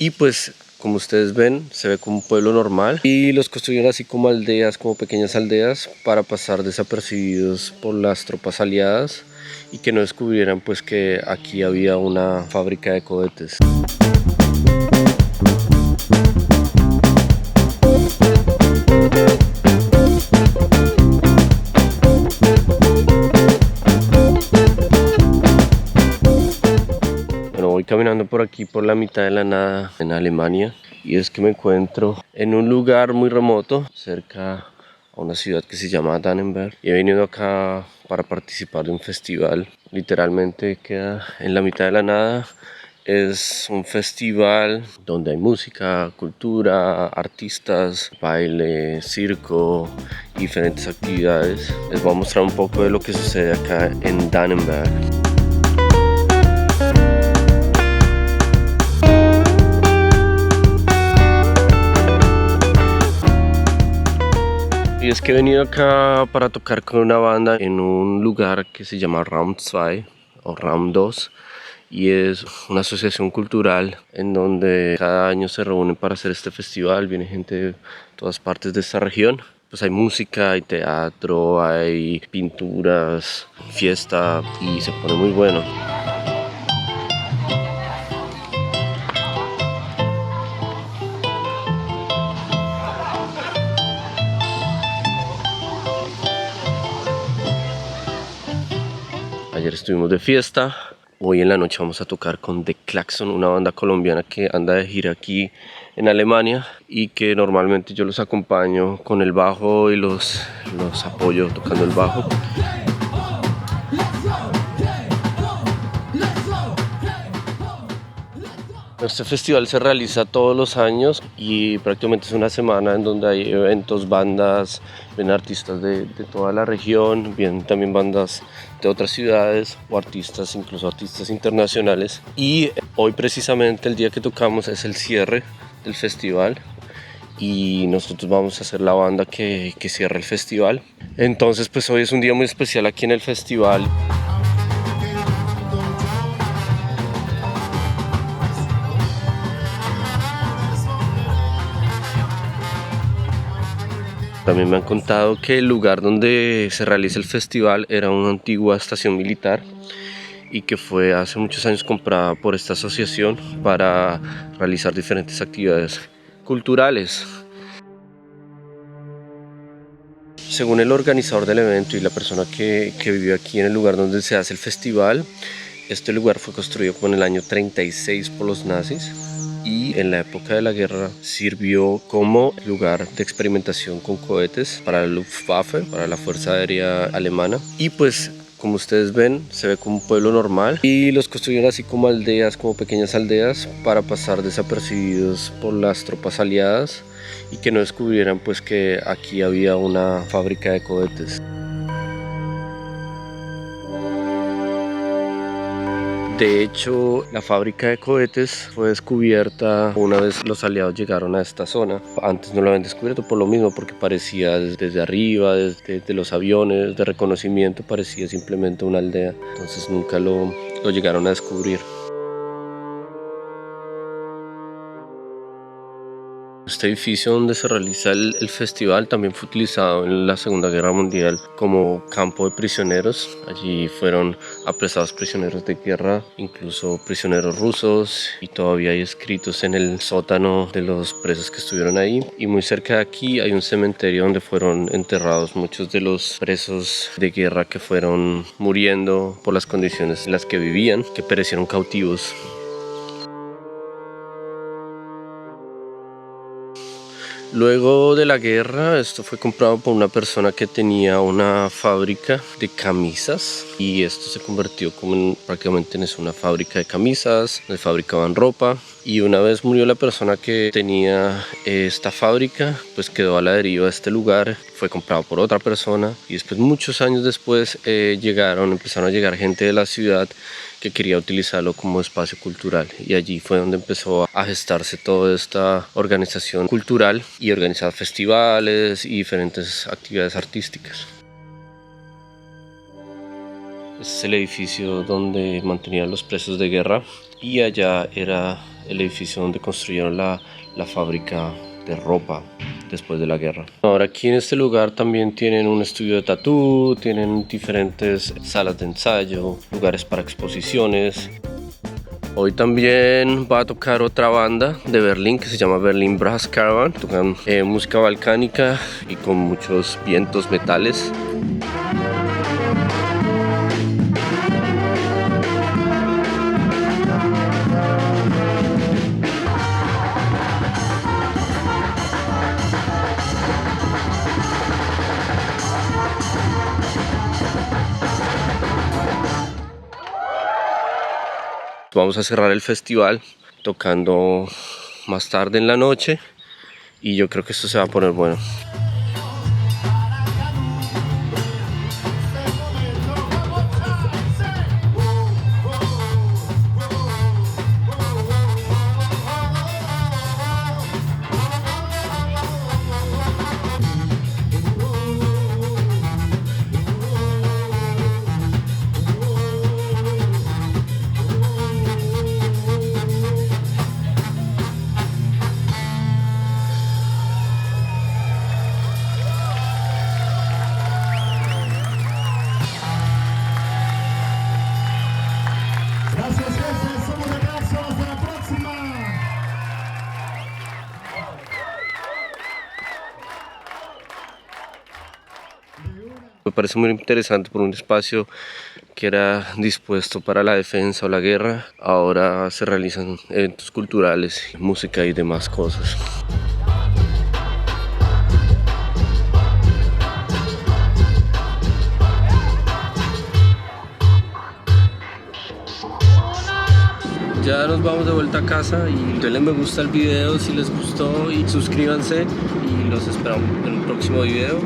Y pues como ustedes ven, se ve como un pueblo normal y los construyeron así como aldeas, como pequeñas aldeas para pasar desapercibidos por las tropas aliadas y que no descubrieran pues que aquí había una fábrica de cohetes. Voy caminando por aquí por la mitad de la nada en Alemania y es que me encuentro en un lugar muy remoto cerca a una ciudad que se llama Dannenberg y he venido acá para participar de un festival. Literalmente queda en la mitad de la nada. Es un festival donde hay música, cultura, artistas, baile, circo, diferentes actividades. Les voy a mostrar un poco de lo que sucede acá en Dannenberg. Y es que he venido acá para tocar con una banda en un lugar que se llama Raum 2 o Raum 2 y es una asociación cultural en donde cada año se reúnen para hacer este festival. Viene gente de todas partes de esta región. Pues hay música, hay teatro, hay pinturas, fiesta y se pone muy bueno. Ayer estuvimos de fiesta, hoy en la noche vamos a tocar con The Klaxon, una banda colombiana que anda de gira aquí en Alemania y que normalmente yo los acompaño con el bajo y los apoyo tocando el bajo. Este festival se realiza todos los años y prácticamente es una semana en donde hay eventos, bandas, vienen artistas de toda la región, vienen también bandas de otras ciudades o artistas, incluso artistas internacionales. Y hoy precisamente el día que tocamos es el cierre del festival y nosotros vamos a ser la banda que cierra el festival. Entonces pues hoy es un día muy especial aquí en el festival. También me han contado que el lugar donde se realiza el festival era una antigua estación militar y que fue hace muchos años comprada por esta asociación para realizar diferentes actividades culturales. Según el organizador del evento y la persona que vivió aquí en el lugar donde se hace el festival, este lugar fue construido como en el año 36 por los nazis y en la época de la guerra sirvió como lugar de experimentación con cohetes para la Luftwaffe, para la Fuerza Aérea Alemana. Y pues como ustedes ven, se ve como un pueblo normal y los construyeron así como aldeas, como pequeñas aldeas para pasar desapercibidos por las tropas aliadas y que no descubrieran pues que aquí había una fábrica de cohetes. De hecho, la fábrica de cohetes fue descubierta una vez los aliados llegaron a esta zona. Antes no lo habían descubierto por lo mismo, porque parecía desde arriba, desde los aviones de reconocimiento, parecía simplemente una aldea. Entonces nunca lo llegaron a descubrir. Este edificio donde se realiza el festival también fue utilizado en la Segunda Guerra Mundial como campo de prisioneros. Allí fueron apresados prisioneros de guerra, incluso prisioneros rusos, y todavía hay escritos en el sótano de los presos que estuvieron ahí. Y muy cerca de aquí hay un cementerio donde fueron enterrados muchos de los presos de guerra que fueron muriendo por las condiciones en las que vivían, que perecieron cautivos. Luego de la guerra, esto fue comprado por una persona que tenía una fábrica de camisas y esto se convirtió como prácticamente en una fábrica de camisas, donde fabricaban ropa. Y una vez murió la persona que tenía esta fábrica, pues quedó a la deriva este lugar, fue comprado por otra persona y después, muchos años después, empezaron a llegar gente de la ciudad que quería utilizarlo como espacio cultural y allí fue donde empezó a gestarse toda esta organización cultural y organizar festivales y diferentes actividades artísticas. Este es el edificio donde mantenían los presos de guerra y allá era el edificio donde construyeron la fábrica de ropa después de la guerra. Ahora aquí en este lugar también tienen un estudio de tatú, tienen diferentes salas de ensayo, lugares para exposiciones. Hoy también va a tocar otra banda de Berlín que se llama Berlin Brass Caravan. Tocan música balcánica y con muchos vientos metales. Vamos a cerrar el festival tocando más tarde en la noche y yo creo que esto se va a poner bueno. Me parece muy interesante por un espacio que era dispuesto para la defensa o la guerra. Ahora se realizan eventos culturales, música y demás cosas. Ya nos vamos de vuelta a casa y denle me gusta al video si les gustó y suscríbanse y los esperamos en un próximo video.